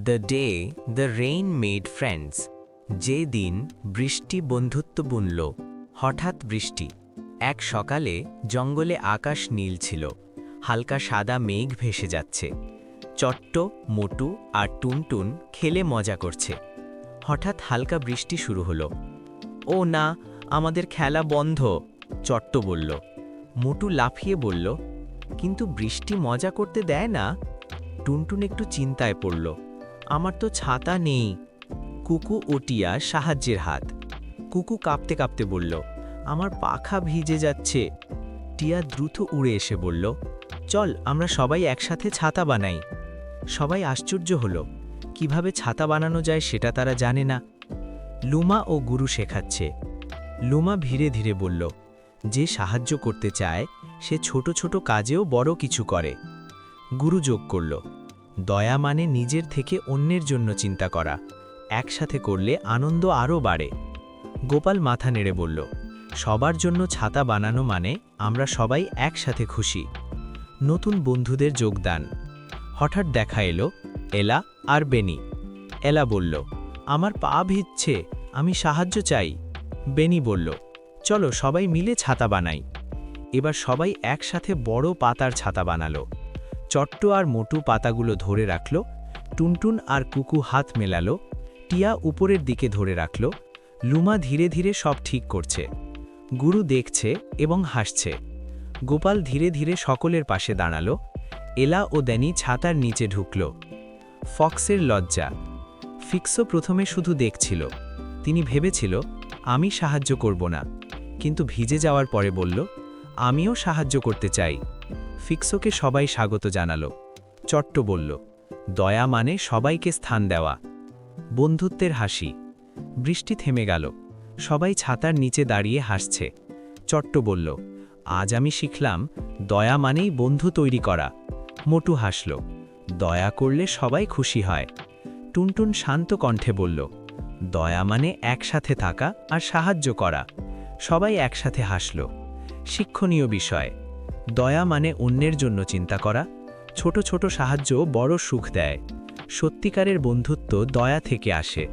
The day the rain made friends. যে দিন বৃষ্টি বন্ধুত্ব বুনল। হঠাৎ বৃষ্টি। এক সকালে জঙ্গলে আকাশ নীল ছিল, হালকা সাদা মেঘ ভেসে যাচ্ছে। চট্ট, মোটু আর টুনটুন খেলে মজা করছে। হঠাৎ হালকা বৃষ্টি শুরু হলো। ও না, আমাদের খেলা বন্ধ, চট্ট বলল। মোটু লাফিয়ে বলল, কিন্তু বৃষ্টি মজা করতে দেয় না। টুনটুন একটু চিন্তায় পড়ল, আমার তো ছাতা নেই। কুকু ও টিয়া সাহায্যের হাত। কুকু কাঁপতে কাঁপতে বলল, আমার পাখা ভিজে যাচ্ছে। টিয়া দ্রুত উড়ে এসে বলল, চল আমরা সবাই একসাথে ছাতা বানাই। সবাই আশ্চর্য হলো, কিভাবে ছাতা বানানো যায় সেটা তারা জানে না। লুমা ও গুরু শেখাচ্ছে। লুমা ধীরে ধীরে বলল, যে সাহায্য করতে চায় সে ছোট ছোট কাজেও বড় কিছু করে। গুরু যোগ করল, দয়া মানে নিজের থেকে অন্যের জন্য চিন্তা করা। একসাথে করলে আনন্দ আরও বাড়ে। গোপাল মাথা নেড়ে বলল, সবার জন্য ছাতা বানানো মানে আমরা সবাই একসাথে খুশি। নতুন বন্ধুদের যোগদান। হঠাৎ দেখা এলো এলা আর বেনি। এলা বলল, আমার পা ভিজছে, আমি সাহায্য চাই। বেনি বলল, চলো সবাই মিলে ছাতা বানাই। এবার সবাই একসাথে বড় পাতার ছাতা বানালো। চট্ট আর মোটু পাতাগুলো ধরে রাখল, টুনটুন আর কুকু হাত মেলালো, টিয়া উপরের দিকে ধরে রাখল, লুমা ধীরে ধীরে সব ঠিক করছে। গুরু দেখছে এবং হাসছে। গোপাল ধীরে ধীরে সকলের পাশে দাঁড়ালো। এলা ও ড্যানি ছাতার নিচে ঢুকল। ফক্সের লজ্জা। ফিক্সো প্রথমে শুধু দেখছিল। তিনি ভেবেছিল, আমি সাহায্য করব না, কিন্তু ভিজে যাওয়ার পরে বলল, আমিও সাহায্য করতে চাই। ফিক্সোকে সবাই স্বাগত জানালো। চট্ট বলল, দয়া মানে সবাইকে স্থান দেওয়া। বন্ধুত্বের হাসি। বৃষ্টি থেমে গেল, সবাই ছাতার নিচে দাঁড়িয়ে হাসছে। চট্ট বলল, আজ আমি শিখলাম দয়া মানেই বন্ধু তৈরি করা। মোটু হাসল, দয়া করলে সবাই খুশি হয়। টুনটুন শান্ত কণ্ঠে বলল, দয়া মানে একসাথে থাকা আর সাহায্য করা। সবাই একসাথে হাসল। শিক্ষণীয় বিষয়। দয়া মানে অন্যের জন্য চিন্তা করা। ছোট ছোট সাহায্য বড় সুখ দেয়। সত্যিকারের বন্ধুত্ব দয়া থেকে আসে।